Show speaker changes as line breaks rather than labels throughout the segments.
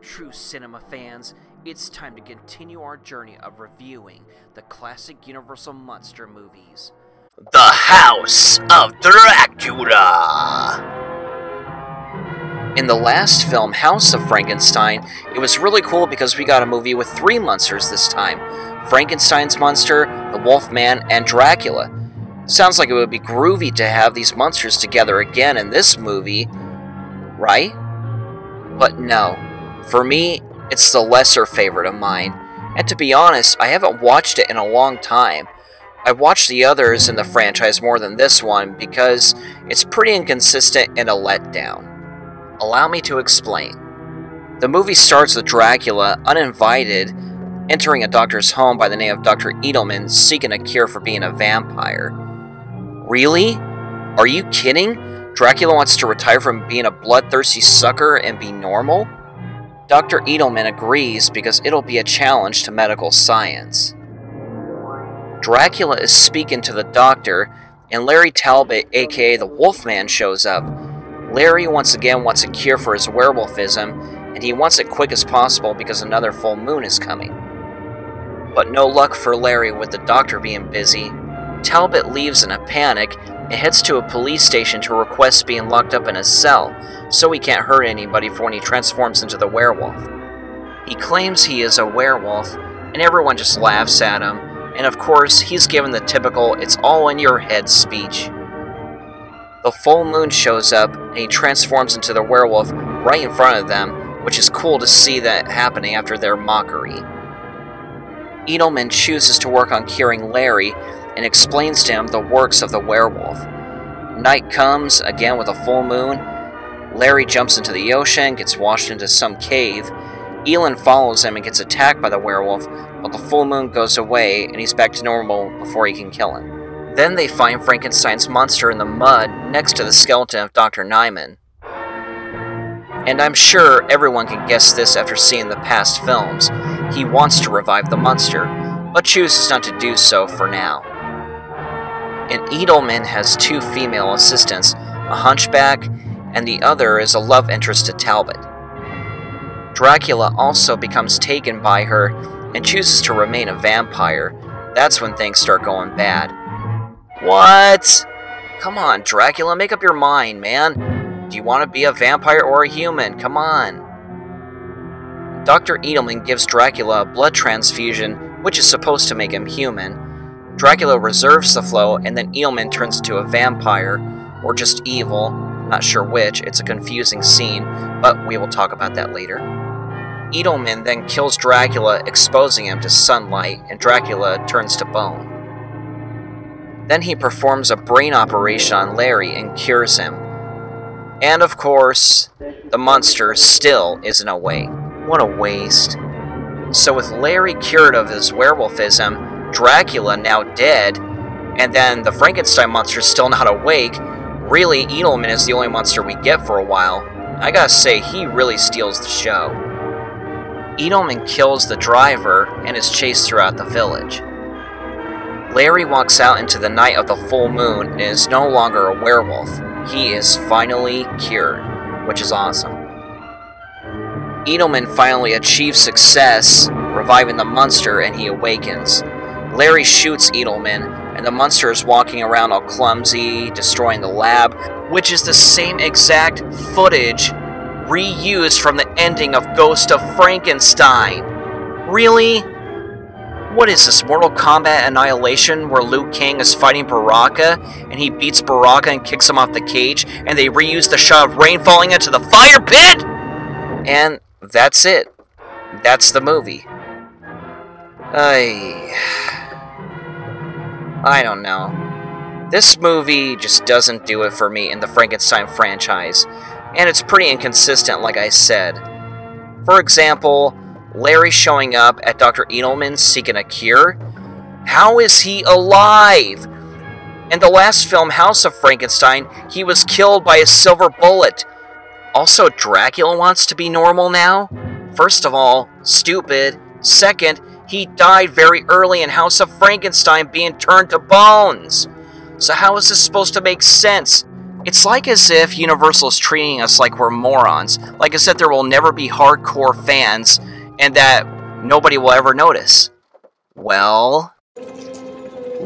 True cinema fans, it's time to continue our journey of reviewing the classic Universal monster movies.
The House of Dracula!
In the last film, House of Frankenstein, it was really cool because we got a movie with 3 monsters this time. Frankenstein's monster, the Wolfman, and Dracula. Sounds like it would be groovy to have these monsters together again in this movie, right? But no. For me, it's the lesser favorite of mine, and to be honest, I haven't watched it in a long time. I watched the others in the franchise more than this one because it's pretty inconsistent and a letdown. Allow me to explain. The movie starts with Dracula, uninvited, entering a doctor's home by the name of Dr. Edelman, seeking a cure for being a vampire. Really? Are you kidding? Dracula wants to retire from being a bloodthirsty sucker and be normal? Dr. Edelman agrees because it'll be a challenge to medical science. Dracula is speaking to the doctor, and Larry Talbot, aka the Wolfman, shows up. Larry once again wants a cure for his werewolfism, and he wants it quick as possible because another full moon is coming. But no luck for Larry with the doctor being busy. Talbot leaves in a panic and heads to a police station to request being locked up in a cell, so he can't hurt anybody for when he transforms into the werewolf. He claims he is a werewolf, and everyone just laughs at him, and of course, he's given the typical "it's all in your head" speech. The full moon shows up, and he transforms into the werewolf right in front of them, which is cool to see that happening after their mockery. Edelman chooses to work on curing Larry, and explains to him the works of the werewolf. Night comes, again with a full moon. Larry jumps into the ocean, gets washed into some cave. Elin follows him and gets attacked by the werewolf, but the full moon goes away and he's back to normal before he can kill him. Then they find Frankenstein's monster in the mud next to the skeleton of Dr. Nyman. And I'm sure everyone can guess this after seeing the past films. He wants to revive the monster, but chooses not to do so for now. And Edelman has 2 female assistants, a hunchback, and the other is a love interest to Talbot. Dracula also becomes taken by her and chooses to remain a vampire. That's when things start going bad. What? Come on, Dracula, make up your mind, man. Do you want to be a vampire or a human? Come on. Dr. Edelman gives Dracula a blood transfusion, which is supposed to make him human. Dracula reserves the flow, and then Edelman turns into a vampire, or just evil, not sure which, it's a confusing scene, but we will talk about that later. Edelman then kills Dracula, exposing him to sunlight, and Dracula turns to bone. Then he performs a brain operation on Larry and cures him. And of course, the monster still isn't awake. What a waste. So with Larry cured of his werewolfism, Dracula now dead, and then the Frankenstein monster still not awake, really Edelman is the only monster we get for a while. I gotta say, he really steals the show. Edelman kills the driver and is chased throughout the village. Larry walks out into the night of the full moon and is no longer a werewolf. He is finally cured, which is awesome. Edelman finally achieves success, reviving the monster, and he awakens. Larry shoots Edelman, and the monster is walking around all clumsy, destroying the lab, which is the same exact footage reused from the ending of Ghost of Frankenstein. Really? What is this, Mortal Kombat Annihilation, where Liu Kang is fighting Baraka, and he beats Baraka and kicks him off the cage, and they reuse the shot of rain falling into the fire pit? And that's it. That's the movie. I don't know. This movie just doesn't do it for me in the Frankenstein franchise, and it's pretty inconsistent, like I said. For example, Larry showing up at Dr. Edelman seeking a cure? How is he alive? In the last film, House of Frankenstein, he was killed by a silver bullet. Also, Dracula wants to be normal now? First of all, stupid. Second, he died very early in House of Frankenstein, being turned to bones. So how is this supposed to make sense? It's like as if Universal is treating us like we're morons, like as if there will never be hardcore fans, and that nobody will ever notice. Well...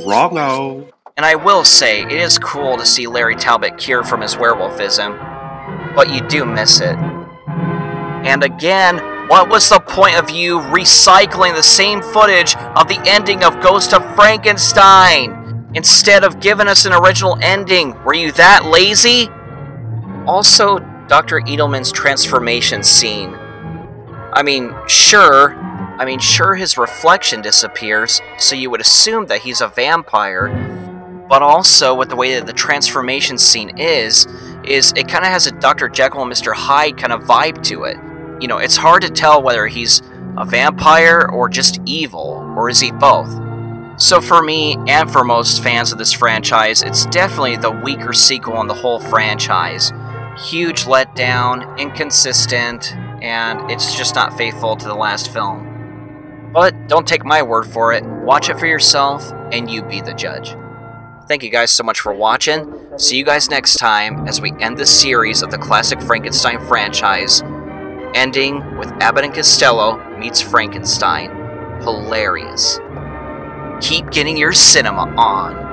Wrong-o.
And I will say, it is cool to see Larry Talbot cured from his werewolfism, but you do miss it. And again, what was the point of you recycling the same footage of the ending of Ghost of Frankenstein, instead of giving us an original ending? Were you that lazy? Also, Dr. Edelman's transformation scene. I mean, sure his reflection disappears, so you would assume that he's a vampire, but also with the way that the transformation scene is it kind of has a Dr. Jekyll and Mr. Hyde kind of vibe to it. You know, it's hard to tell whether he's a vampire or just evil, or is he both? So for me, and for most fans of this franchise, it's definitely the weaker sequel in the whole franchise. Huge letdown, inconsistent, and it's just not faithful to the last film. But don't take my word for it, watch it for yourself, and you be the judge. Thank you guys so much for watching. See you guys next time as we end this series of the classic Frankenstein franchise, ending with Abbott and Costello meets Frankenstein. Hilarious. Keep getting your cinema on.